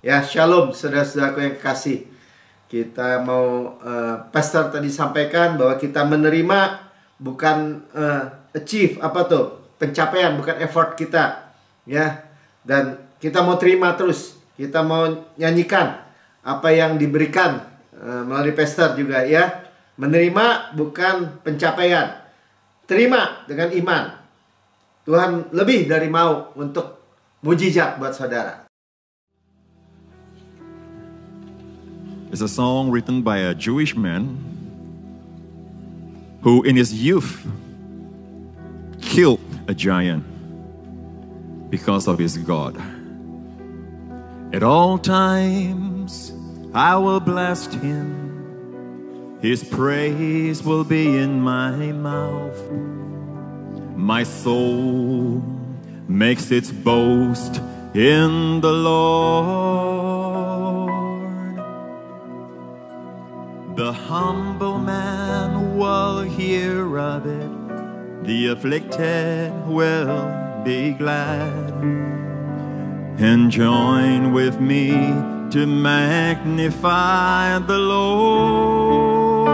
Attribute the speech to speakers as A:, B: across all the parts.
A: Ya, shalom saudara-saudaraku yang kasih. Kita mau pastor tadi sampaikan bahwa kita menerima bukan achieve pencapaian, bukan effort kita, ya. Dan kita mau terima terus. Kita mau nyanyikan apa yang diberikan melalui pastor juga, ya. Menerima bukan pencapaian. Terima dengan iman. Tuhan lebih dari mau untuk mujizat buat saudara.
B: It's a song written by a Jewish man who in his youth killed a giant because of his God. At all times I will bless him. His praise will be in my mouth. My soul makes its boast in the Lord. The humble man will hear of it. The afflicted will be glad and join with me to magnify the Lord.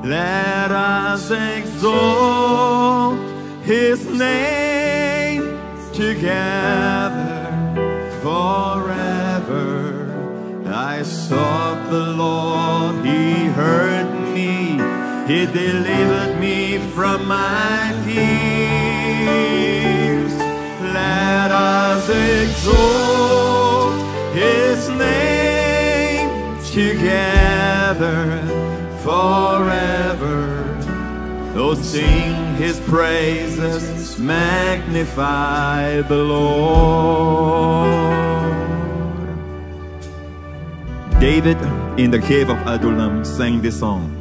B: Let us exalt His name together forever. I sought the Lord, He heard me, He delivered me from my fears. Let us exalt His name together forever. Oh, sing His praises, magnify the Lord. David in the cave of Adullam sang this song.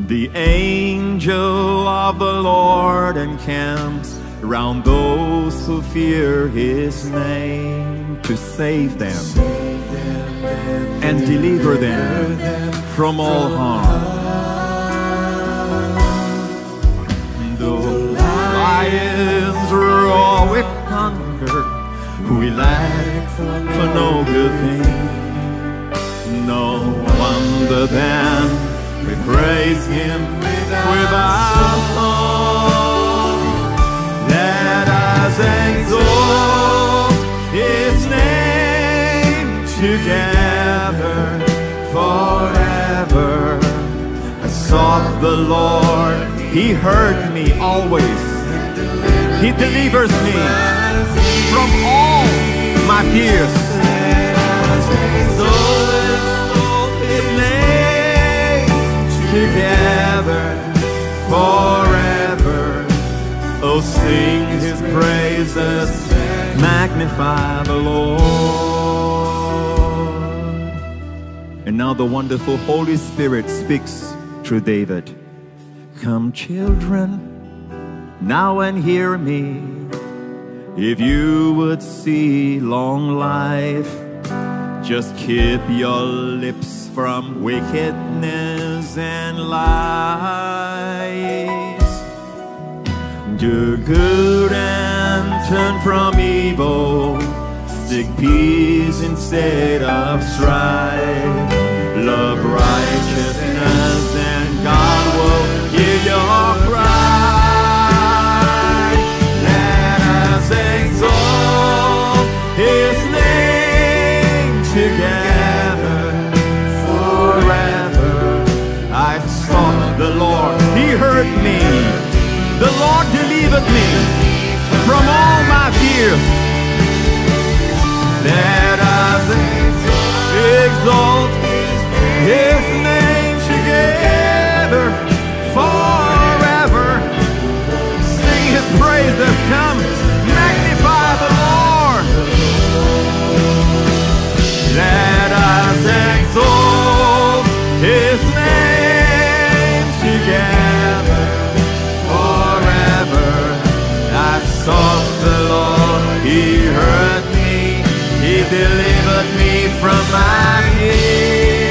B: The angel of the Lord encamps round those who fear His name, to save them and deliver them from all harm. Though lions roar with hunger, we lack for no good thing. No wonder then we praise Him with our song. Let us exalt His name together forever. I sought the Lord, He heard me always. He delivers me from all my fears. Together forever, oh, sing His praises, magnify the Lord. And now the wonderful Holy Spirit speaks through David. Come, children, now and hear me. If you would see long life, just keep your lips from wickedness and lies. Do good and turn from evil. Seek peace instead of strife. Love righteousness and God will hear your cry. Let us exalt His name together forever. I sought the Lord, He heard me. The Lord delivered me from all my fears. Let us exalt His name together forever. Sing His praises, come magnify the Lord. Let us exalt His name together forever. I sought the Lord, He heard me, He delivered me from my fears.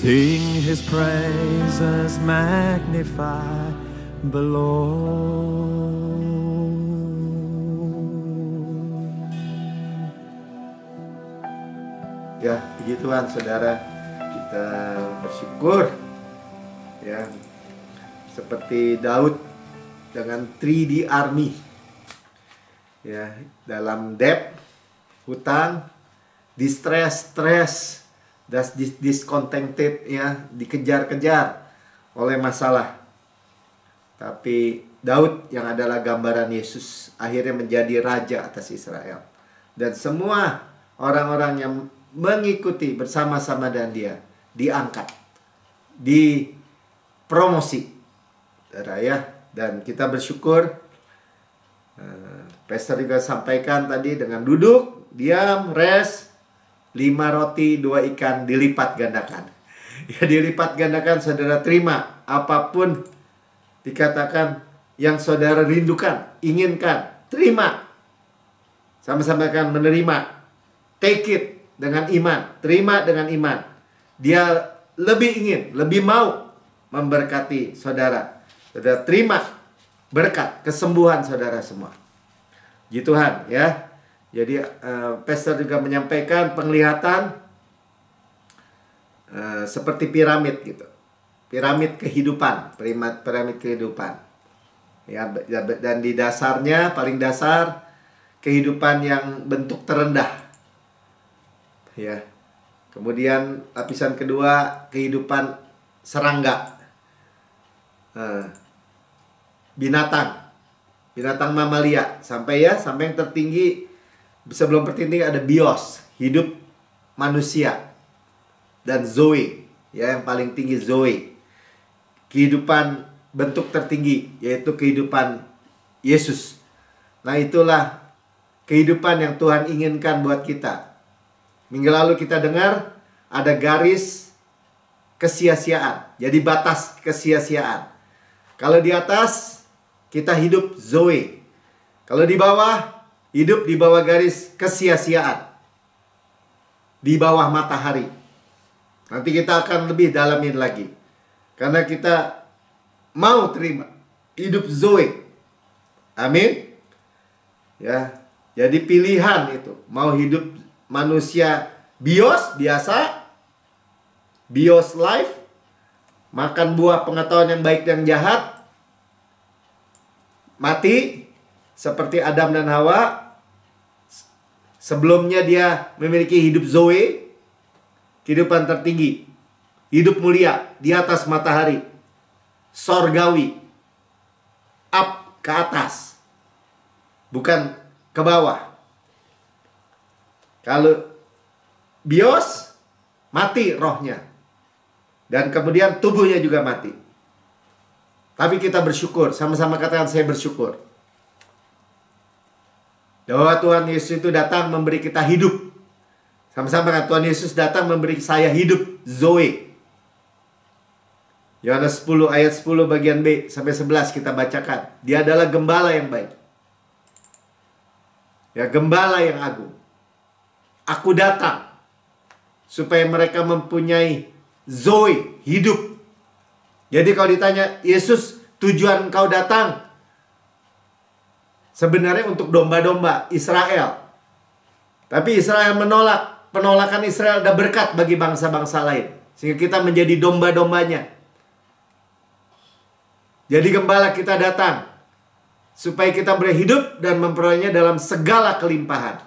B: Sing his praises, magnify the Lord.
A: Ya, begituan saudara, kita bersyukur ya, seperti Daud dengan 3D army ya, dalam debt, hutang, distress, stress, discontented ya, dikejar-kejar oleh masalah. Tapi Daud yang adalah gambaran Yesus akhirnya menjadi raja atas Israel, dan semua orang-orang yang mengikuti bersama-sama dengan dia diangkat, dipromosi, ya. Dan kita bersyukur. Pastor juga sampaikan tadi, dengan duduk, diam, rest, 5 roti 2 ikan dilipat gandakan. Ya, dilipat gandakan, saudara terima apapun dikatakan yang saudara rindukan, inginkan, terima. Sama-sama akan menerima. Take it dengan iman, terima dengan iman. Dia lebih ingin, lebih mau memberkati saudara. Saudara terima berkat, kesembuhan saudara semua. Puji Tuhan ya. Jadi pastor juga menyampaikan penglihatan seperti piramid gitu. Piramid kehidupan, piramid kehidupan. Ya, dan di dasarnya, paling dasar, kehidupan yang bentuk terendah. Ya. Kemudian lapisan kedua, kehidupan serangga. Binatang mamalia, sampai yang tertinggi. Sebelum tertinggi ada bios, hidup manusia, dan zoe, ya, yang paling tinggi zoe, kehidupan bentuk tertinggi, yaitu kehidupan Yesus. Nah, itulah kehidupan yang Tuhan inginkan buat kita. Minggu lalu kita dengar ada garis kesia-siaan, jadi batas kesia-siaan. Kalau di atas kita hidup zoe, kalau di bawah hidup di bawah garis kesia-siaan, di bawah matahari. Nanti kita akan lebih dalamin lagi, karena kita mau terima hidup zoe. Amin. Ya, jadi pilihan itu, mau hidup manusia bios biasa, bios life, makan buah pengetahuan yang baik dan jahat, mati seperti Adam dan Hawa. Sebelumnya dia memiliki hidup zoe, kehidupan tertinggi, hidup mulia di atas matahari, sorgawi, up, ke atas, bukan ke bawah. Kalau bios, mati rohnya, dan kemudian tubuhnya juga mati. Tapi kita bersyukur, sama-sama katakan saya bersyukur, bahwa Tuhan Yesus itu datang memberi kita hidup. Sama-sama katakan, Tuhan Yesus datang memberi saya hidup zoe. Yohanes 10 ayat 10 bagian B sampai 11 kita bacakan. Dia adalah gembala yang baik, ya, gembala yang agung. Aku datang supaya mereka mempunyai zoe, hidup. Jadi kalau ditanya, Yesus, tujuan kau datang sebenarnya untuk domba-domba Israel. Tapi Israel menolak. Penolakan Israel ada berkat bagi bangsa-bangsa lain, sehingga kita menjadi domba-dombanya. Jadi gembala kita datang supaya kita boleh hidup dan memperolehnya dalam segala kelimpahan.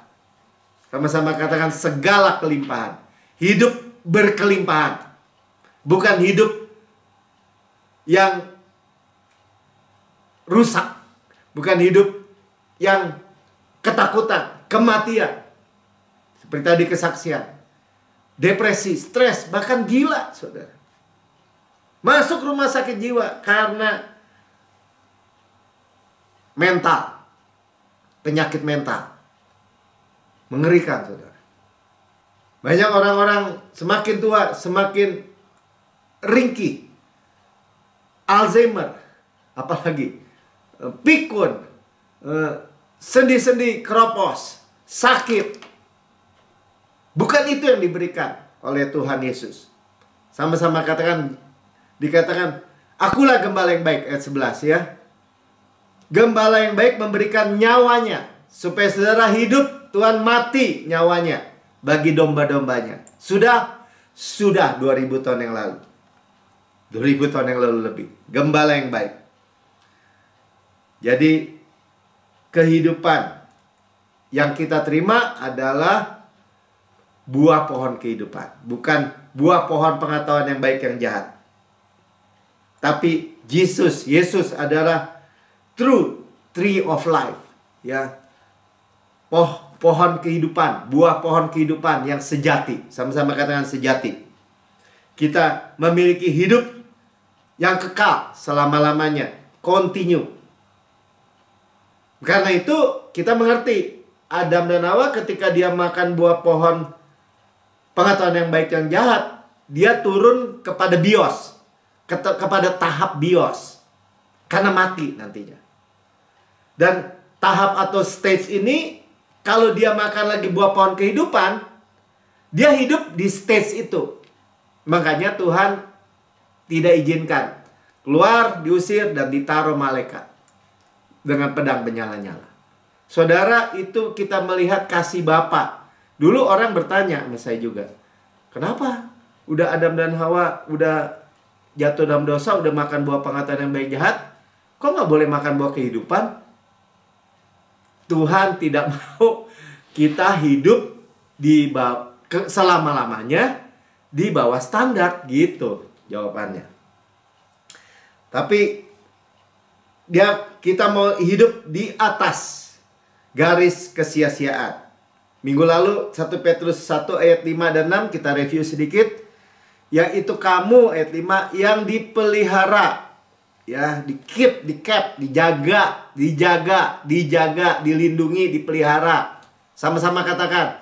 A: Sama-sama katakan segala kelimpahan. Hidup berkelimpahan. Bukan hidup yang rusak. Bukan hidup yang ketakutan, kematian. Seperti tadi kesaksian. Depresi, stres, bahkan gila, saudara. Masuk rumah sakit jiwa karena mental. Penyakit mental. Mengerikan, saudara. Banyak orang-orang semakin tua, semakin ringkih. Alzheimer, apalagi pikun, sendi-sendi keropos, sakit. Bukan itu yang diberikan oleh Tuhan Yesus. Sama-sama dikatakan, akulah gembala yang baik, ayat 11 ya. Gembala yang baik memberikan nyawanya, supaya saudara hidup, Tuhan mati nyawanya bagi domba-dombanya. Sudah 2000 tahun yang lalu. 2000 tahun yang lalu lebih. Gembala yang baik. Jadi kehidupan yang kita terima adalah buah pohon kehidupan, bukan buah pohon pengetahuan yang baik yang jahat. Tapi Yesus adalah true tree of life, ya. Pohon kehidupan, buah pohon kehidupan yang sejati. Sama-sama katakan sejati. Kita memiliki hidup yang kekal selama-lamanya, continue. Karena itu kita mengerti Adam dan Hawa ketika dia makan buah pohon pengetahuan yang baik yang jahat, dia turun kepada bios, kepada tahap bios, karena mati nantinya. Dan tahap atau stage ini, kalau dia makan lagi buah pohon kehidupan, dia hidup di stage itu. Makanya Tuhan tidak izinkan, keluar, diusir, dan ditaruh malaikat dengan pedang menyala-nyala. Saudara, itu kita melihat kasih Bapa. Dulu orang bertanya sama saya juga, kenapa udah Adam dan Hawa udah jatuh dalam dosa, udah makan buah pengetahuan yang baik jahat, kok nggak boleh makan buah kehidupan? Tuhan tidak mau kita hidup di selama-lamanya di bawah standar, gitu jawabannya. Tapi kita mau hidup di atas garis kesia-siaan. Minggu lalu 1 Petrus 1 ayat 5 dan 6 kita review sedikit. Yaitu kamu, ayat 5, yang dipelihara, ya, dijaga, dilindungi, dipelihara. Sama-sama katakan,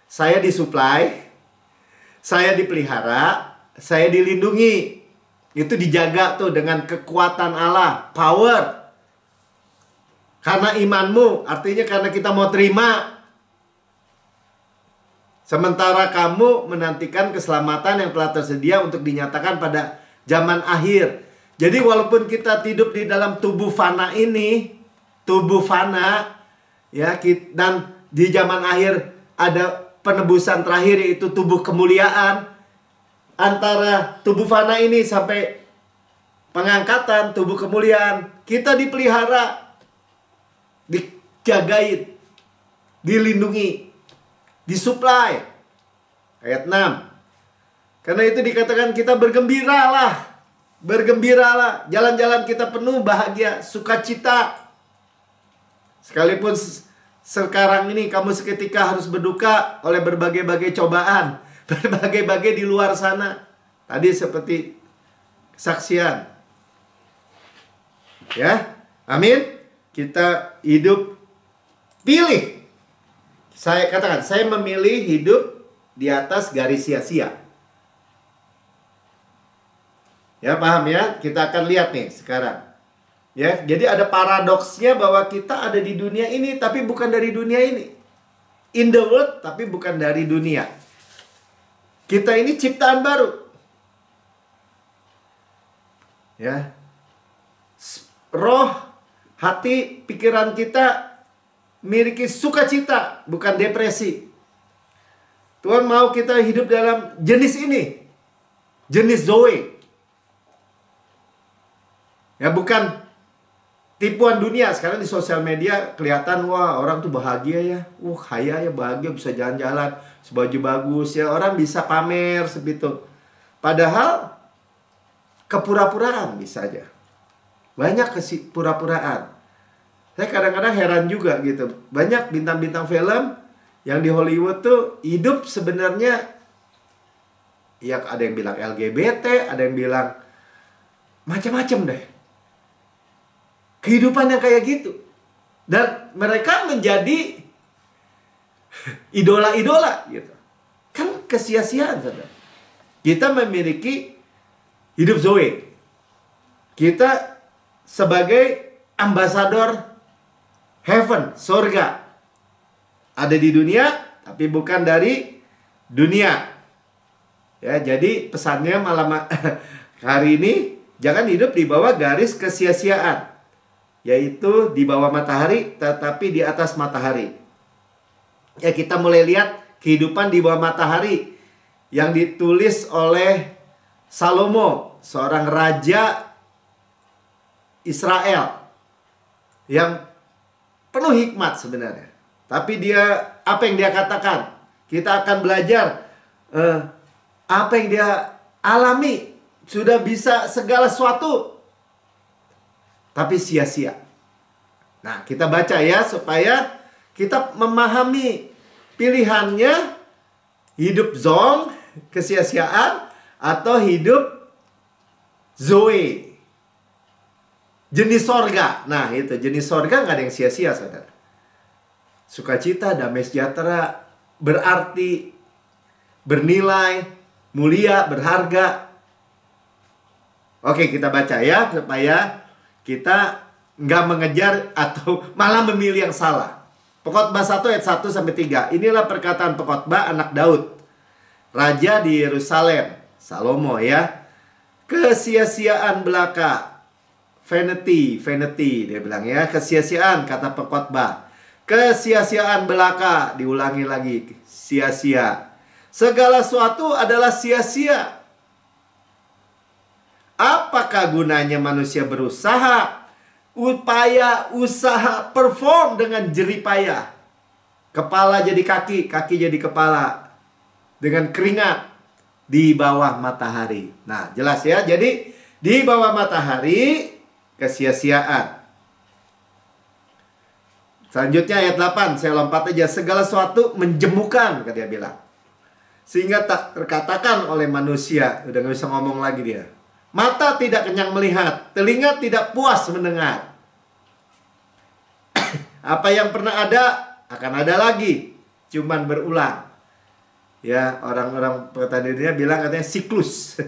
A: saya disuplai, saya dipelihara, saya dilindungi. Itu dijaga tuh dengan kekuatan Allah, power. Karena imanmu, artinya karena kita mau terima. Sementara kamu menantikan keselamatan yang telah tersedia untuk dinyatakan pada zaman akhir. Jadi walaupun kita hidup di dalam tubuh fana ini, tubuh fana, ya, dan di zaman akhir ada penebusan terakhir yaitu tubuh kemuliaan. Antara tubuh fana ini sampai pengangkatan, tubuh kemuliaan, kita dipelihara, dijagain, dilindungi, disuplai. Ayat 6. Karena itu dikatakan kita bergembiralah. Bergembiralah. Jalan-jalan kita penuh bahagia, sukacita. Sekalipun sekarang ini kamu seketika harus berduka oleh berbagai-bagai cobaan, berbagai-bagai di luar sana. Tadi seperti kesaksian. Ya, amin. Kita hidup, pilih. Saya katakan, saya memilih hidup di atas garis sia-sia. Ya, paham ya? Kita akan lihat nih sekarang. Ya, jadi ada paradoksnya bahwa kita ada di dunia ini tapi bukan dari dunia ini. In the world tapi bukan dari dunia. Kita ini ciptaan baru. Ya. Roh, hati, pikiran kita memiliki sukacita, bukan depresi. Tuhan mau kita hidup dalam jenis ini. Jenis Zoe. Ya, bukan tipuan dunia. Sekarang di sosial media kelihatan, wah, orang tuh bahagia ya. Kaya ya, bahagia, bisa jalan-jalan, sebaju bagus ya. Orang bisa pamer seperti. Padahal kepura-puraan bisa aja. Banyak pura-puraan. Saya kadang-kadang heran juga gitu. Banyak bintang-bintang film yang di Hollywood tuh hidup sebenarnya, ya ada yang bilang LGBT, ada yang bilang macam-macam deh. Kehidupan yang kayak gitu. Dan mereka menjadi idola-idola gitu. Kan kesia-siaan, saudara. Kita memiliki hidup Zoe. Kita sebagai ambasador heaven, surga. Ada di dunia, tapi bukan dari dunia. Ya, jadi pesannya malam hari ini, jangan hidup di bawah garis kesia-siaan, yaitu di bawah matahari tetapi di atas matahari. Ya, kita mulai lihat kehidupan di bawah matahari yang ditulis oleh Salomo, seorang raja Israel yang penuh hikmat sebenarnya. Tapi apa yang dia katakan, kita akan belajar apa yang dia alami. Sudah bisa segala sesuatu, tapi sia-sia. Nah, kita baca ya, supaya kita memahami pilihannya, hidup zong, kesia-siaan, atau hidup zoe, jenis sorga. Nah, itu jenis sorga nggak ada yang sia-sia, saudara. Sukacita, damai sejahtera, berarti, bernilai, mulia, berharga. Oke, kita baca ya, supaya kita nggak mengejar atau malah memilih yang salah. Pekotbah 1 ayat 1 sampai 3. Inilah perkataan pekotbah anak Daud, raja di Yerusalem, Salomo ya. Kesia-siaan belaka, vanity, dia bilang ya, kesia-siaan, kata pekotbah. Kesia-siaan belaka, diulangi lagi, sia-sia. Segala sesuatu adalah sia-sia. Apakah gunanya manusia berusaha, usaha, perform dengan jerih payah? Kepala jadi kaki, kaki jadi kepala, dengan keringat di bawah matahari. Nah, jelas ya. Jadi, di bawah matahari, kesia-siaan. Selanjutnya ayat 8, saya lompat aja. Segala sesuatu menjemukan, kata dia bilang, sehingga tak terkatakan oleh manusia. Udah gak bisa ngomong lagi dia. Mata tidak kenyang melihat, telinga tidak puas mendengar. Apa yang pernah ada akan ada lagi, cuman berulang. Ya, orang-orang pengetahuan dunia bilang katanya siklus.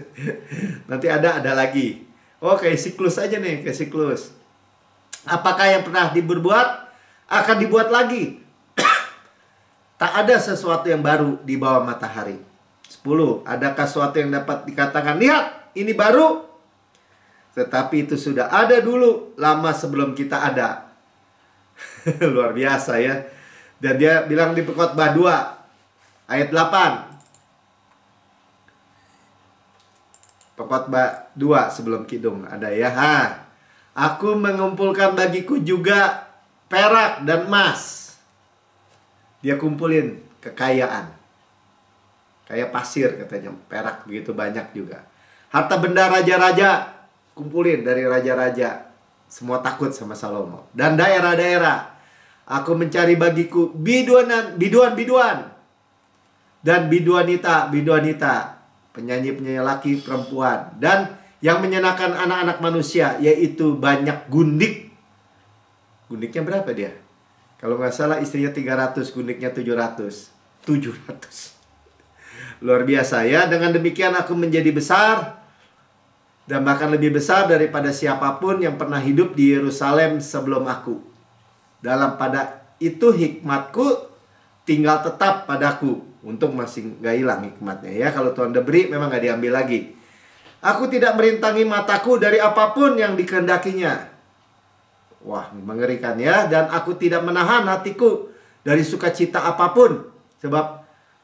A: Nanti ada lagi. Oh, kayak siklus aja nih, kayak siklus. Apakah yang pernah dibuat akan dibuat lagi. Tak ada sesuatu yang baru di bawah matahari. 10. Adakah sesuatu yang dapat dikatakan, lihat, ini baru, tetapi itu sudah ada dulu, lama sebelum kita ada. Luar biasa ya. Dan dia bilang di Pekotbah 2 ayat 8. Pekotbah 2 sebelum kidung ada ya. Aku mengumpulkan bagiku juga perak dan emas. Dia kumpulin kekayaan. Kayak pasir katanya, perak begitu banyak juga. Harta benda raja-raja, kumpulin dari raja-raja. Semua takut sama Salomo. Dan daerah-daerah, aku mencari bagiku biduan-biduan. Dan biduanita, penyanyi-penyanyi laki, perempuan. Dan yang menyenangkan anak-anak manusia, yaitu banyak gundik. Gundiknya berapa dia? Kalau nggak salah istrinya 300, gundiknya 700. Luar biasa ya. Dengan demikian aku menjadi besar, dan bahkan lebih besar daripada siapapun yang pernah hidup di Yerusalem sebelum aku. Dalam pada itu hikmatku tinggal tetap padaku. Untung masih gak hilang hikmatnya ya. Kalau Tuhan udah beri memang gak diambil lagi. Aku tidak merintangi mataku dari apapun yang dikehendakinya. Wah, mengerikan ya. Dan aku tidak menahan hatiku dari sukacita apapun. Sebab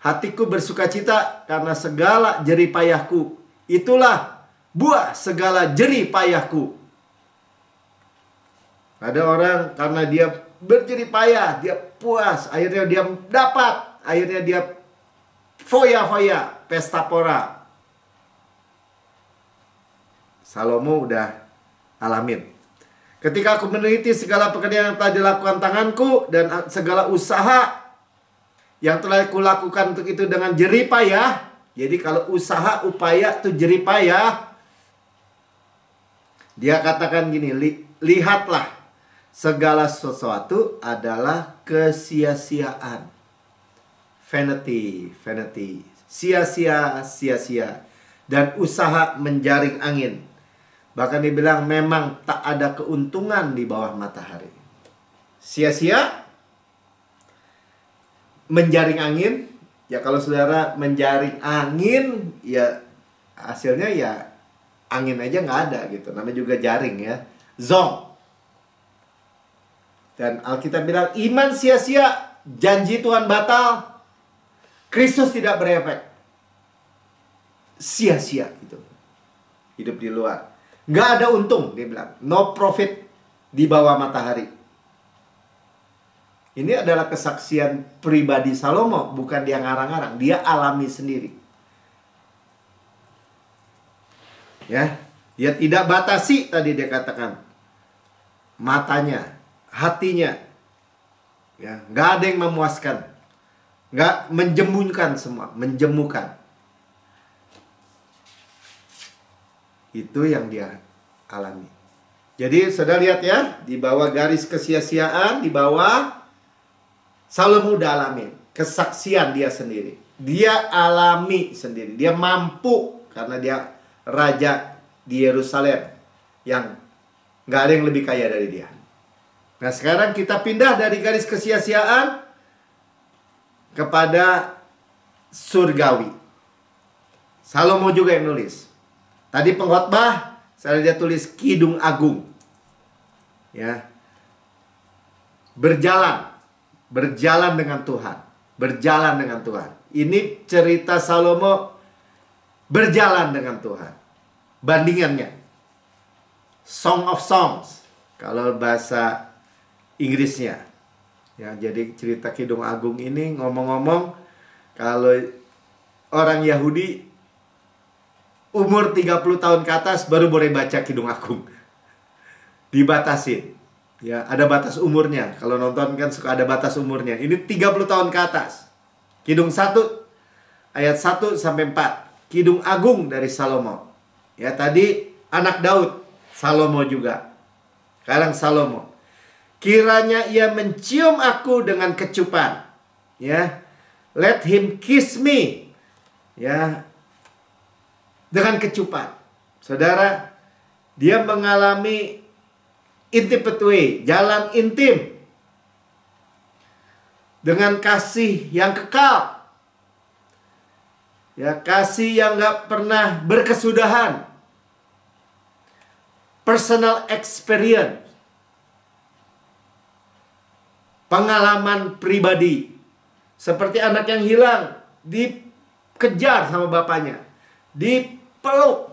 A: hatiku bersukacita karena segala jerih payahku. Itulah buah segala jerih payahku. Ada orang karena dia berjerih payah, dia puas, akhirnya dia dapat, akhirnya dia foya-foya, pesta pora. Salomo udah alamin. Ketika aku meneliti segala pekerjaan yang telah dilakukan tanganku dan segala usaha yang telah kulakukan untuk itu dengan jerih payah. Jadi kalau usaha, upaya itu jerih payah. Dia katakan gini, lihatlah, segala sesuatu adalah kesia-siaan. Vanity. Sia-sia. Dan usaha menjaring angin. Bahkan dibilang memang tak ada keuntungan di bawah matahari. Sia-sia, menjaring angin, Ya kalau saudara menjaring angin, ya hasilnya ya angin aja nggak ada gitu. Namanya juga jaring ya. Zong. Dan Alkitab bilang iman sia-sia, janji Tuhan batal, Kristus tidak berefek. Sia-sia gitu. Hidup di luar. Nggak ada untung, dia bilang. No profit di bawah matahari. Ini adalah kesaksian pribadi Salomo, bukan dia ngarang-ngarang, dia alami sendiri. Ya, dia tidak batasi tadi dia katakan matanya, hatinya. Ya, nggak ada yang memuaskan, nggak menjemukan semua, menjemukan. Itu yang dia alami. Jadi saudara lihat ya, di bawah garis kesia-siaan, di bawah Salomo udah alami kesaksian dia sendiri. Dia alami sendiri. Dia mampu karena dia raja di Yerusalem yang nggak ada yang lebih kaya dari dia. Nah sekarang kita pindah dari garis kesia-siaan kepada surgawi. Salomo juga yang nulis. Tadi pengkhotbah saya dia tulis Kidung Agung. Ya. Berjalan dengan Tuhan. Berjalan dengan Tuhan. Ini cerita Salomo berjalan dengan Tuhan. Bandingannya. Song of Songs. Kalau bahasa Inggrisnya. Ya, jadi cerita Kidung Agung ini ngomong-ngomong. Kalau orang Yahudi umur 30 tahun ke atas baru boleh baca Kidung Agung. Dibatasin. Ya, ada batas umurnya. Kalau nonton kan suka ada batas umurnya. Ini 30 tahun ke atas. Kidung 1 ayat 1 sampai 4. Kidung Agung dari Salomo. Ya, tadi anak Daud, Salomo juga. Sekarang Salomo. Kiranya ia mencium aku dengan kecupan. Ya. Let him kiss me. Ya. Dengan kecupan. Saudara, dia mengalami intimate way, jalan intim dengan kasih yang kekal, ya kasih yang gak pernah berkesudahan, personal experience, pengalaman pribadi, seperti anak yang hilang dikejar sama bapaknya, dipeluk,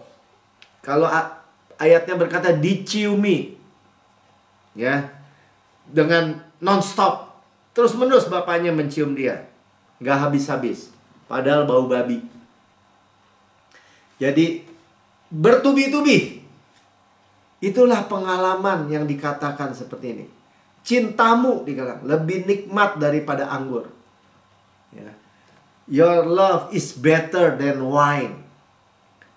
A: kalau ayatnya berkata diciumi. Ya, dengan non-stop, terus-menerus bapaknya mencium dia, nggak habis-habis, padahal bau babi. Jadi bertubi-tubi. Itulah pengalaman yang dikatakan seperti ini. Cintamu dikatakan lebih nikmat daripada anggur. Ya. Your love is better than wine.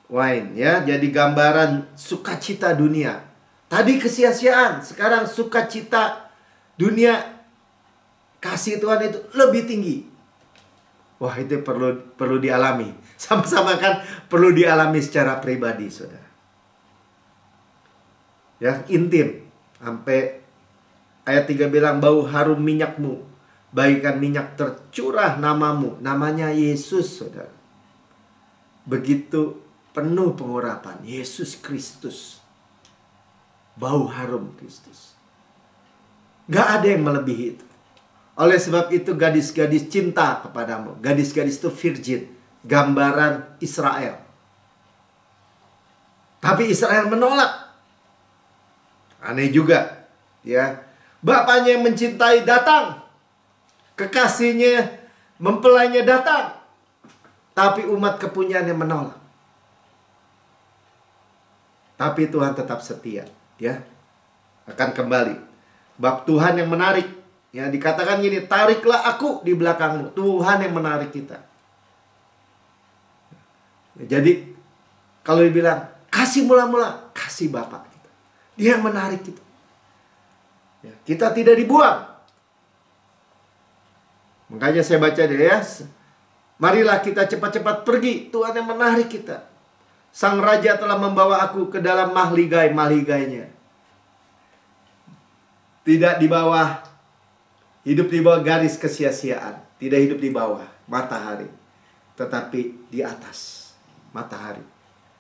A: Wine, ya, jadi gambaran sukacita dunia. Tadi kesia-siaan, sekarang sukacita dunia, kasih Tuhan itu lebih tinggi. Wah, itu perlu dialami. Sama-sama kan perlu dialami secara pribadi, saudara. Ya, intim. Sampai ayat 3 bilang bau harum minyakmu, bagaikan minyak tercurah namamu. Namanya Yesus, saudara. Begitu penuh pengurapan. Yesus Kristus. Bau harum Kristus. Gak ada yang melebihi itu. Oleh sebab itu gadis-gadis cinta kepadamu. Gadis-gadis itu virgin. Gambaran Israel. Tapi Israel menolak. Aneh juga. Ya. Bapaknya yang mencintai datang. Kekasihnya, mempelainya datang. Tapi umat kepunyaannya menolak. Tapi Tuhan tetap setia. Ya, akan kembali. Bab Tuhan yang menarik. Ya, dikatakan gini, tariklah aku di belakangmu. Tuhan yang menarik kita. Jadi, kalau dibilang, kasih mula-mula, kasih Bapak kita. Dia yang menarik kita. Ya, kita tidak dibuang. Makanya saya baca deh ya. Marilah kita cepat-cepat pergi. Tuhan yang menarik kita. Sang Raja telah membawa aku ke dalam mahligai-mahligainya. Tidak di bawah, hidup di bawah garis kesia-siaan. Tidak hidup di bawah. matahari, tetapi di atas matahari.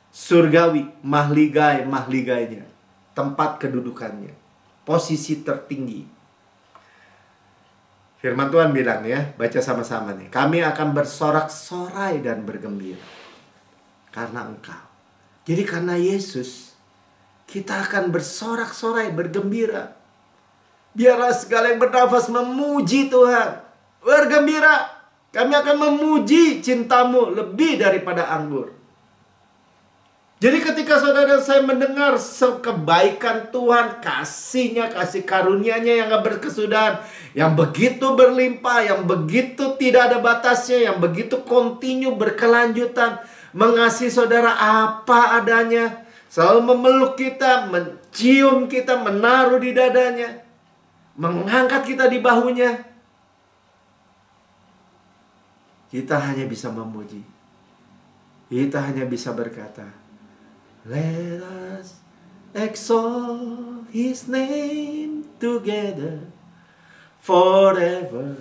A: Surgawi, mahligai-mahligainya, tempat kedudukannya, posisi tertinggi. Firman Tuhan bilang ya, baca sama-sama nih. Kami akan bersorak-sorai dan bergembira karena Engkau. Jadi karena Yesus, kita akan bersorak-sorai, bergembira. Biarlah segala yang bernafas memuji Tuhan. Bergembira. Kami akan memuji cintamu lebih daripada anggur. Jadi ketika saudara saya mendengar kebaikan Tuhan, kasihnya, kasih karunia-Nya yang gak berkesudahan, yang begitu berlimpah, yang begitu tidak ada batasnya, yang begitu kontinu, berkelanjutan, mengasihi saudara apa adanya, selalu memeluk kita, mencium kita, menaruh di dadanya, mengangkat kita di bahunya. Kita hanya bisa memuji. Kita hanya bisa berkata, let us exalt His name together forever.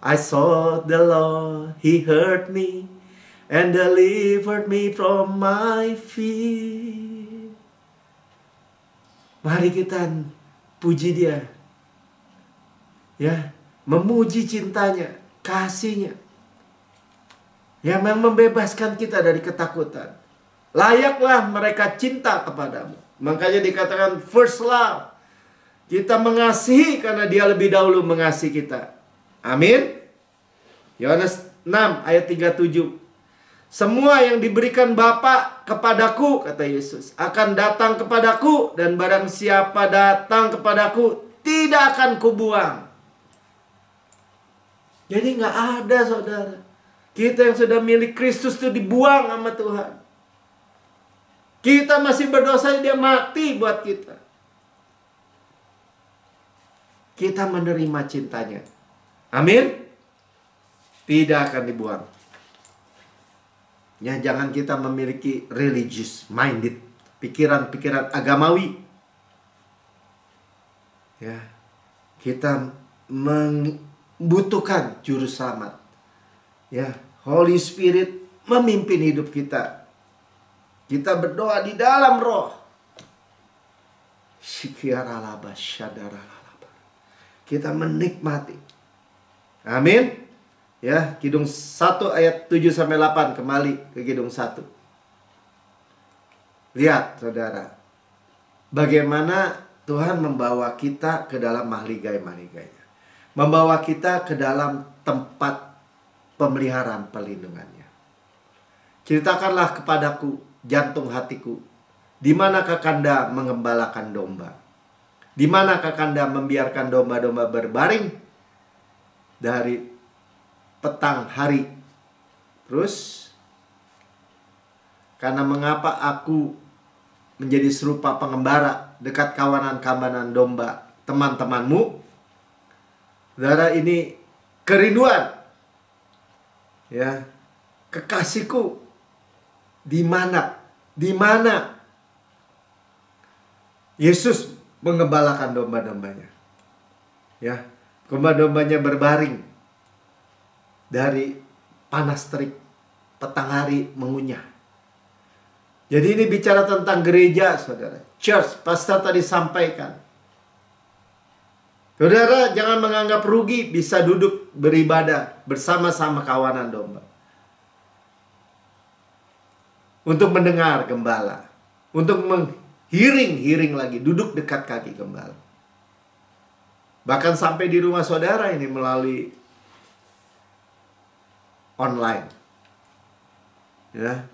A: I sought the Lord, He heard me and delivered me from my fear. Mari kita puji Dia. Ya, memuji cintanya, kasihnya, yang membebaskan kita dari ketakutan. Layaklah mereka cinta kepadamu. Makanya dikatakan first love. Kita mengasihi karena Dia lebih dahulu mengasihi kita. Amin. Yohanes 6 ayat 37. Semua yang diberikan Bapa kepadaku, kata Yesus, akan datang kepadaku, dan barang siapa datang kepadaku tidak akan kubuang. Jadi nggak ada saudara, kita yang sudah milik Kristus itu dibuang sama Tuhan. Kita masih berdosa, Dia mati buat kita. Kita menerima cintanya. Amin. Tidak akan dibuang. Ya, jangan kita memiliki religious minded, pikiran-pikiran agamawi. Ya, kita membutuhkan juru selamat. Ya, Holy Spirit memimpin hidup kita. Kita berdoa di dalam roh. Kita menikmati. Amin. Ya, Kidung 1 ayat 7-8. Kembali ke Kidung 1. Lihat saudara, bagaimana Tuhan membawa kita ke dalam mahligai-mahligainya. Membawa kita ke dalam tempat pemeliharaan perlindungannya. Ceritakanlah kepadaku, jantung hatiku, di mana Kakanda mengembalakan domba? Di mana Kakanda membiarkan domba-domba berbaring dari petang hari? Terus, karena mengapa aku menjadi serupa pengembara dekat kawanan-kawanan domba teman-temanmu? Saudara, ini kerinduan. Ya, kekasihku. Di mana? Di mana Yesus mengembalakan domba-dombanya? Ya, domba-dombanya berbaring dari panas terik, petang hari mengunyah. Jadi ini bicara tentang gereja, saudara. Church, pastor tadi sampaikan. Saudara, jangan menganggap rugi bisa duduk beribadah bersama-sama kawanan domba. Untuk mendengar gembala, untuk menghiring lagi, duduk dekat kaki gembala. Bahkan sampai di rumah saudara ini melalui online. Ya.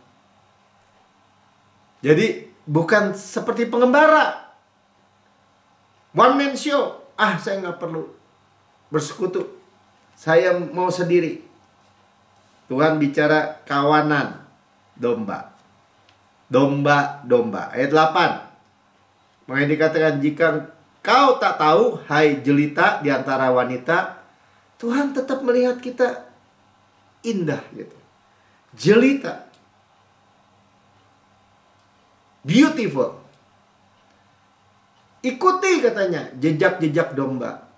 A: Jadi bukan seperti pengembara, one man show. Saya nggak perlu bersekutu, saya mau sendiri. Tuhan bicara kawanan domba. Domba-domba. Ayat 8. Makanya dikatakan, jika kau tak tahu, hai jelita di antara wanita, Tuhan tetap melihat kita indah gitu. Jelita. Beautiful. Ikuti katanya jejak-jejak domba.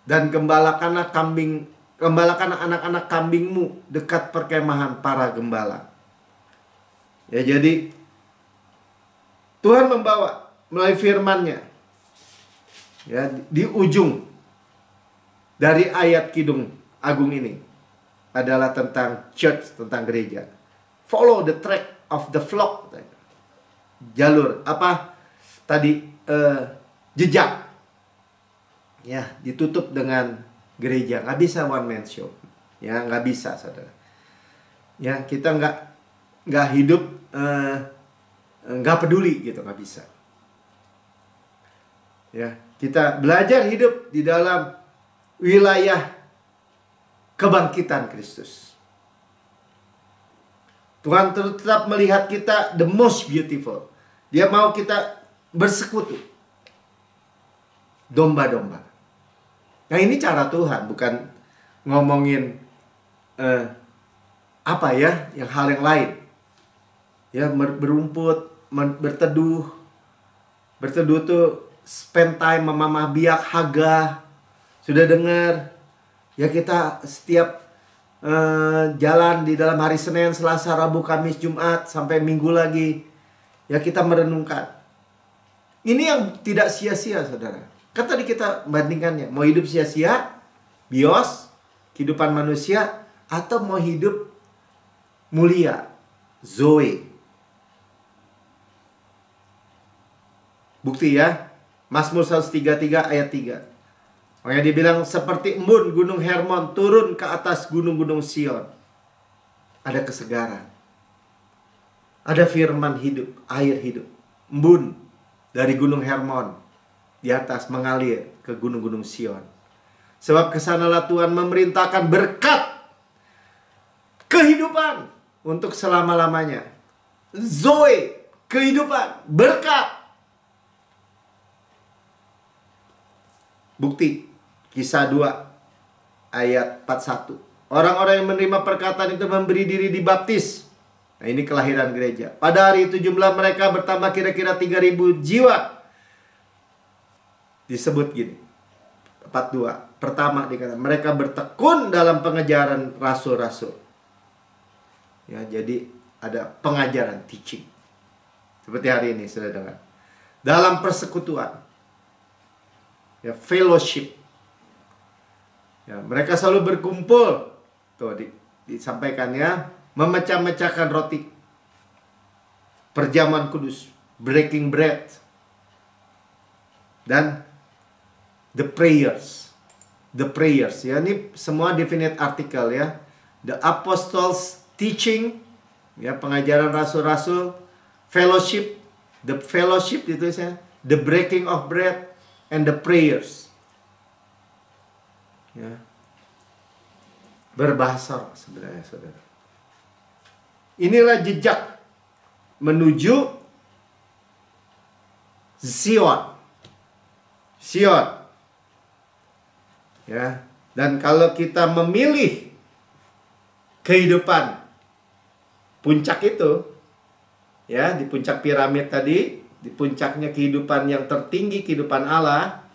A: Dan gembalakanlah kambing gembalakan anak-anak kambingmu dekat perkemahan para gembala. Ya, jadi Tuhan membawa melalui firman-Nya, ya, di ujung dari ayat Kidung Agung ini adalah tentang church, tentang gereja. Follow the track of the flock. Jalur apa tadi, jejak, ya, ditutup dengan gereja. Nggak bisa one man show, ya, nggak bisa, saudara. Ya, kita nggak hidup nggak peduli gitu, nggak bisa. Ya, kita belajar hidup di dalam wilayah kebangkitan Kristus. Tuhan tetap melihat kita the most beautiful. Dia mau kita bersekutu, domba-domba. Nah, ini cara Tuhan, bukan ngomongin apa ya, yang hal yang lain. Ya, berumput, berteduh. Berteduh tuh spend time sama Mama Biak, Haga. Sudah dengar? Ya, kita setiap jalan di dalam hari Senin, Selasa, Rabu, Kamis, Jumat, sampai Minggu lagi. Ya, kita merenungkan. Ini yang tidak sia-sia, saudara. Kan tadi kita bandingkannya. Mau hidup sia-sia, bios, kehidupan manusia, atau mau hidup mulia, Zoe. Bukti ya, Mazmur 133 ayat 3. Makanya dia bilang, seperti embun gunung Hermon turun ke atas gunung-gunung Sion. Ada kesegaran. Ada firman hidup, air hidup. Embun dari gunung Hermon di atas mengalir ke gunung-gunung Sion. Sebab kesanalah Tuhan memerintahkan berkat kehidupan untuk selama-lamanya. Zoe, kehidupan, berkat. Bukti, Kisah 2 ayat 41. Orang-orang yang menerima perkataan itu memberi diri dibaptis. Nah, ini kelahiran gereja. Pada hari itu jumlah mereka bertambah kira-kira 3.000 jiwa. Disebut gini, 42. Pertama dikatakan mereka bertekun dalam pengajaran rasul-rasul. Ya, jadi ada pengajaran, teaching. Seperti hari ini sudah dengar. Dalam persekutuan. Ya, fellowship. Ya, mereka selalu berkumpul. Tuh disampaikan ya, memecah-mecahkan roti. Perjamuan kudus, breaking bread. Dan the prayers. The prayers ya, ini semua definite artikel ya. The apostles teaching, ya, pengajaran rasul-rasul, fellowship, the fellowship itu ya, the breaking of bread, and the prayers. Ya. Berbahasa sebenarnya, saudara. Inilah jejak menuju Sion. Sion. Ya. Dan kalau kita memilih kehidupan puncak itu, ya, di puncak piramid tadi, di puncaknya kehidupan yang tertinggi, kehidupan Allah,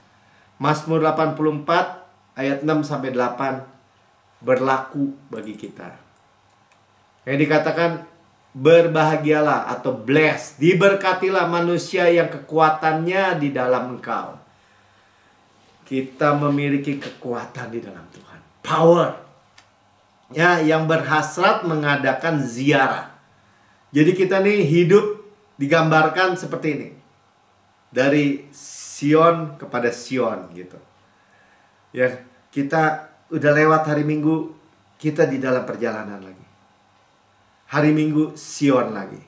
A: Mazmur 84 ayat 6 sampai 8 berlaku bagi kita. Yang dikatakan berbahagialah atau blessed, diberkatilah manusia yang kekuatannya di dalam Engkau. Kita memiliki kekuatan di dalam Tuhan, power. Ya, yang berhasrat mengadakan ziarah. Jadi kita nih hidup digambarkan seperti ini. Dari Sion kepada Sion gitu. Ya, kita udah lewat hari Minggu, kita di dalam perjalanan lagi. Hari Minggu Sion lagi.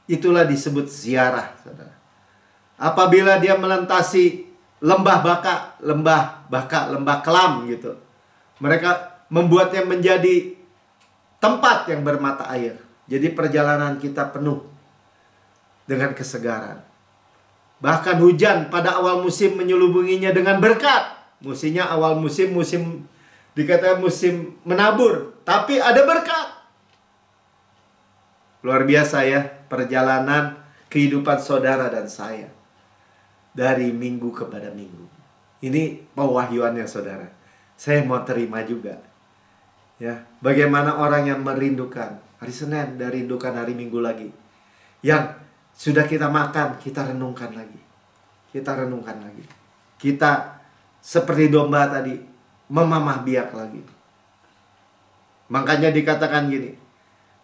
A: Itulah disebut ziarah, saudara. Apabila dia melintasi lembah Baka, lembah Kelam gitu. Mereka membuatnya menjadi tempat yang bermata air. Jadi perjalanan kita penuh dengan kesegaran. Bahkan hujan pada awal musim menyelubunginya dengan berkat. Musimnya awal musim dikatakan musim menabur, tapi ada berkat. Luar biasa ya perjalanan kehidupan saudara dan saya. Dari minggu kepada minggu. Ini pewahyuannya, saudara. Saya mau terima juga. Ya, bagaimana orang yang merindukan hari Senin dan rindukan hari Minggu lagi. Yang sudah kita makan, kita renungkan lagi. Kita renungkan lagi. Kita seperti domba tadi, memamah biak lagi. Makanya dikatakan gini,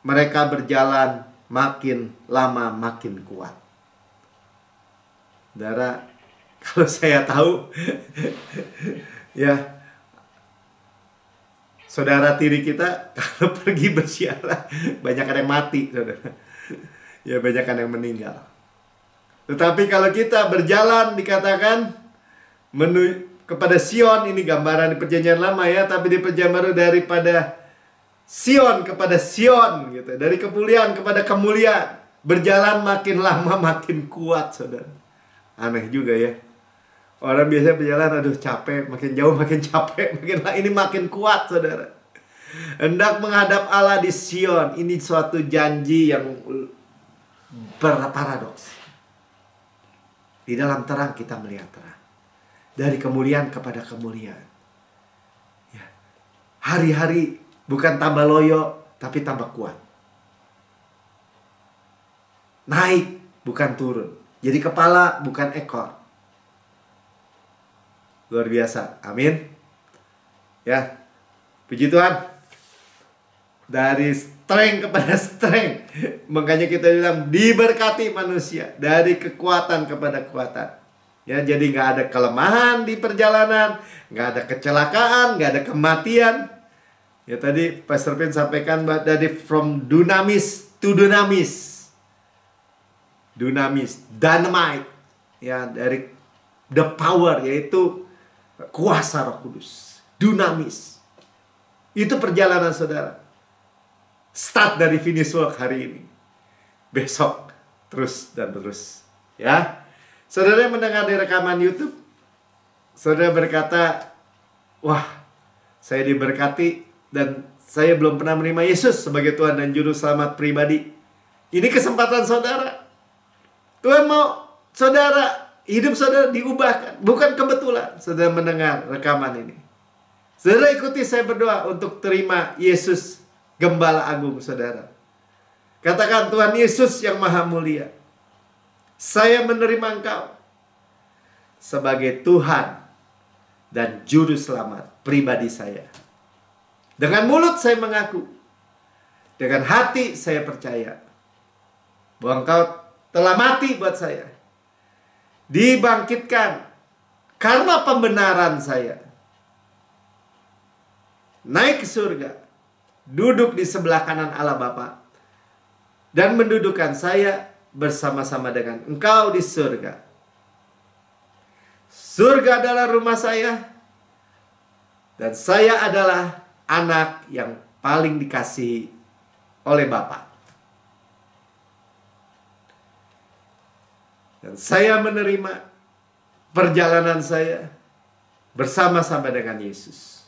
A: mereka berjalan makin lama makin kuat. Saudara, kalau saya tahu, ya, saudara tiri kita kalau pergi bersiarah banyak yang mati, saudara. Ya, banyak yang meninggal. Tetapi kalau kita berjalan, dikatakan menuju kepada Sion, ini gambaran di perjanjian lama ya, tapi di perjanjian baru daripada Sion kepada Sion gitu, dari kemuliaan kepada kemuliaan, berjalan makin lama makin kuat, saudara. Aneh juga ya. Orang biasanya berjalan, aduh capek, makin jauh makin capek, ini makin kuat, saudara. Hendak menghadap Allah di Sion. Ini suatu janji yang berparadoks. Di dalam terang kita melihat terang. Dari kemuliaan kepada kemuliaan. Ya. Hari-hari bukan tambah loyo, tapi tambah kuat. Naik, bukan turun. Jadi kepala, bukan ekor. Luar biasa. Amin. Ya. Puji Tuhan. Dari strength kepada strength. Makanya kita bilang diberkati manusia. Dari kekuatan kepada kekuatan. Ya, jadi nggak ada kelemahan di perjalanan. Nggak ada kecelakaan. Nggak ada kematian. Ya, tadi Pastor Pin sampaikan dari from dunamis to dunamis. Dunamis. Dynamite. Ya, dari the power, yaitu kuasa Roh Kudus. Dunamis. Itu perjalanan saudara. Start dari finish work hari ini. Besok terus dan terus. Ya. Saudara mendengar di rekaman YouTube, saudara berkata, wah, saya diberkati dan saya belum pernah menerima Yesus sebagai Tuhan dan Juru Selamat pribadi. Ini kesempatan saudara. Tuhan mau saudara, hidup saudara diubahkan. Bukan kebetulan saudara mendengar rekaman ini. Saudara ikuti saya berdoa untuk terima Yesus Gembala Agung saudara. Katakan, Tuhan Yesus yang Maha Mulia, saya menerima Engkau sebagai Tuhan dan Juru Selamat pribadi saya. Dengan mulut saya mengaku, dengan hati saya percaya bahwa Engkau telah mati buat saya, dibangkitkan karena pembenaran saya, naik ke surga, duduk di sebelah kanan Allah Bapa, dan mendudukkan saya bersama-sama dengan Engkau di surga. Surga adalah rumah saya, dan saya adalah anak yang paling dikasihi oleh Bapa. Dan saya menerima perjalanan saya bersama-sama dengan Yesus.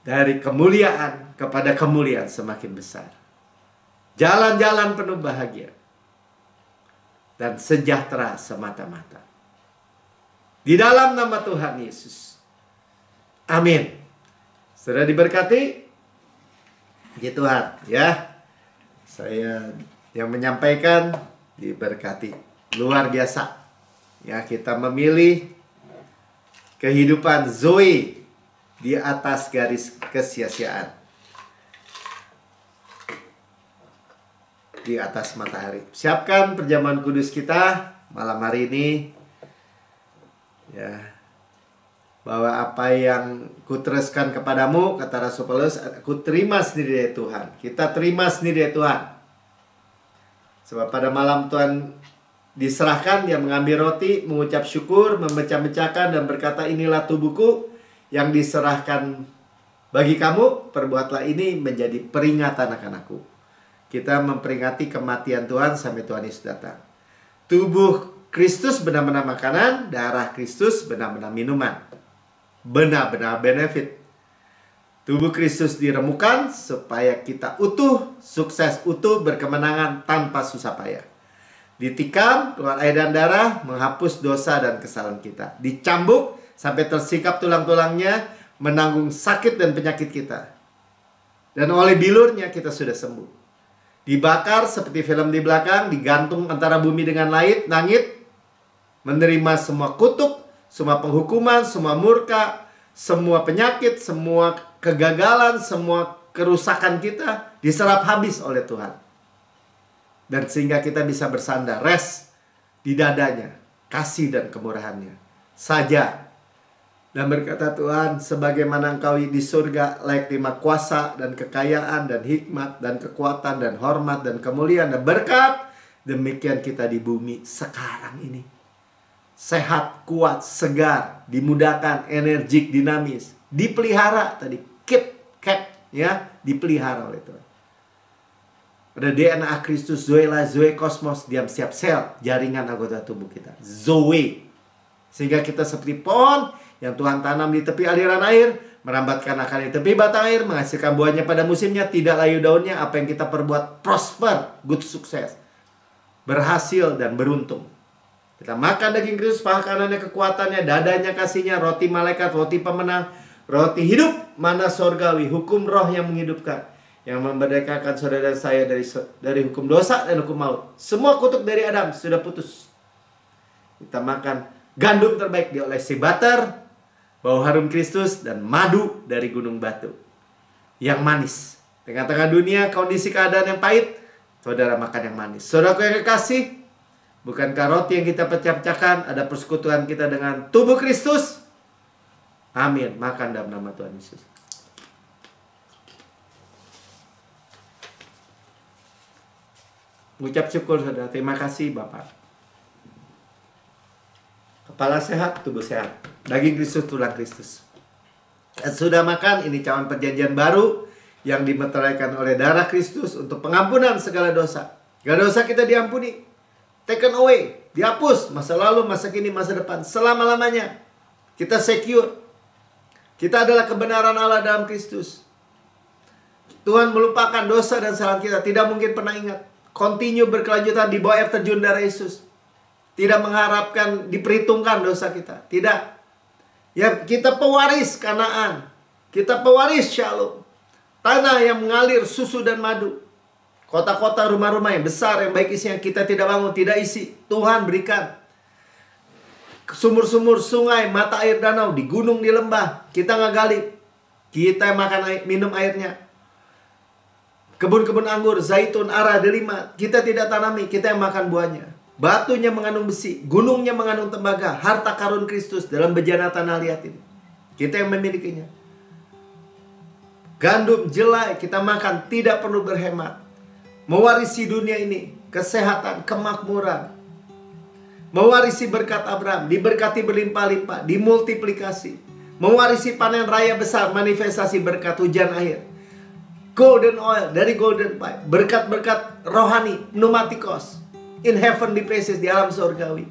A: Dari kemuliaan kepada kemuliaan semakin besar. Jalan-jalan penuh bahagia. Dan sejahtera semata-mata. Di dalam nama Tuhan Yesus. Amin. Sudah diberkati? Puji Tuhan ya. Saya yang menyampaikan diberkati. Luar biasa. Ya, kita memilih kehidupan Zoe di atas garis kesia-siaan, di atas matahari. Siapkan perjamuan kudus kita malam hari ini, ya, bahwa apa yang kuteruskan kepadamu, kata Rasul Paulus, aku terima sendiri dari Tuhan. Kita terima sendiri dari Tuhan. Sebab pada malam Tuhan diserahkan, dia mengambil roti, mengucap syukur, memecah-mecahkan dan berkata, inilah tubuhku yang diserahkan bagi kamu, perbuatlah ini menjadi peringatan akan aku. Kita memperingati kematian Tuhan sampai Tuhan Yesus datang. Tubuh Kristus benar-benar makanan, darah Kristus benar-benar minuman. Benar-benar benefit. Tubuh Kristus diremukan supaya kita utuh, sukses utuh, berkemenangan tanpa susah payah. Ditikam, keluar air dan darah, menghapus dosa dan kesalahan kita. Dicambuk sampai tersikap tulang-tulangnya, menanggung sakit dan penyakit kita. Dan oleh bilurnya kita sudah sembuh. Dibakar seperti film di belakang, digantung antara bumi dengan langit, menerima semua kutuk, semua penghukuman, semua murka, semua penyakit, semua kegagalan, semua kerusakan kita diserap habis oleh Tuhan. Dan sehingga kita bisa bersandar, rest di dadanya, kasih dan kemurahannya saja. Dan berkata Tuhan, sebagaimana engkau di surga layak terima kuasa dan kekayaan dan hikmat dan kekuatan dan hormat dan kemuliaan dan berkat, demikian kita di bumi sekarang ini. Sehat, kuat, segar, dimudahkan, energik, dinamis, dipelihara tadi, keep, ya, dipelihara oleh Tuhan. Ada DNA Kristus, Zoela, Zoe Kosmos, diam siap sel, jaringan anggota tubuh kita, Zoe. Sehingga kita seperti pohon yang Tuhan tanam di tepi aliran air, merambatkan akar di tepi batang air, menghasilkan buahnya pada musimnya, tidak layu daunnya. Apa yang kita perbuat prosper, good sukses, berhasil dan beruntung. Kita makan daging Kristus, paha kanannya kekuatannya, dadanya kasihnya, roti malaikat, roti pemenang, roti hidup, mana sorgawi, hukum roh yang menghidupkan, yang memerdekakan saudara saya dari hukum dosa dan hukum maut. Semua kutuk dari Adam sudah putus. Kita makan gandum terbaik diolesi butter, bau harum Kristus, dan madu dari gunung batu yang manis. Tengah-tengah dunia kondisi keadaan yang pahit, saudara makan yang manis. Saudaraku yang kekasih, bukankah roti yang kita pecah-pecahkan ada persekutuan kita dengan tubuh Kristus? Amin. Makan dalam nama Tuhan Yesus. Ucap syukur saudara. Terima kasih Bapak. Kepala sehat, tubuh sehat. Daging Kristus, tulang Kristus. Sudah makan, ini cawan perjanjian baru yang dimeteraikan oleh darah Kristus untuk pengampunan segala dosa. Segala dosa kita diampuni, taken away, dihapus, masa lalu, masa kini, masa depan, selama-lamanya. Kita secure. Kita adalah kebenaran Allah dalam Kristus. Tuhan melupakan dosa dan kesalahan kita, tidak mungkin pernah ingat. Continue berkelanjutan di bawah air terjun darah Yesus. Tidak mengharapkan diperhitungkan dosa kita. Tidak. Ya, kita pewaris Kanaan. Kita pewaris Shalom. Tanah yang mengalir susu dan madu. Kota-kota, rumah-rumah yang besar, yang baik isi, yang kita tidak bangun, tidak isi. Tuhan berikan. Sumur-sumur, sungai, mata air danau, di gunung, di lembah. Kita nggak gali. Kita makan air, minum airnya. Kebun-kebun anggur, zaitun, ara, delima. Kita tidak tanami, kita yang makan buahnya. Batunya mengandung besi, gunungnya mengandung tembaga, harta karun Kristus dalam bejana tanah liat ini. Kita yang memilikinya. Gandum, jelai, kita makan, tidak perlu berhemat. Mewarisi dunia ini, kesehatan, kemakmuran. Mewarisi berkat Abraham, diberkati berlimpah-limpah, dimultiplikasi. Mewarisi panen raya besar, manifestasi berkat hujan air. Golden oil dari golden pipe, berkat-berkat rohani, pneumatikos. In heavenly places, di alam surgawi.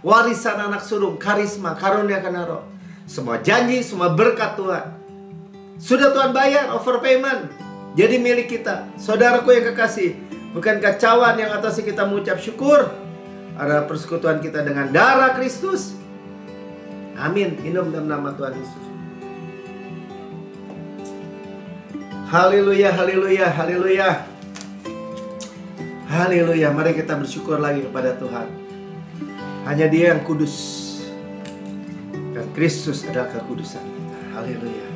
A: Warisan anak sulung, karisma, karunia karena roh. Semua janji, semua berkat Tuhan sudah Tuhan bayar, overpayment. Jadi milik kita. Saudaraku yang kekasih, bukankah cawan yang atas kita mengucap syukur adalah persekutuan kita dengan darah Kristus? Amin. Minum dalam nama Tuhan Yesus. Haleluya, haleluya, haleluya. Haleluya, mari kita bersyukur lagi kepada Tuhan. Hanya Dia yang kudus, dan Kristus adalah kekudusan kita. Haleluya.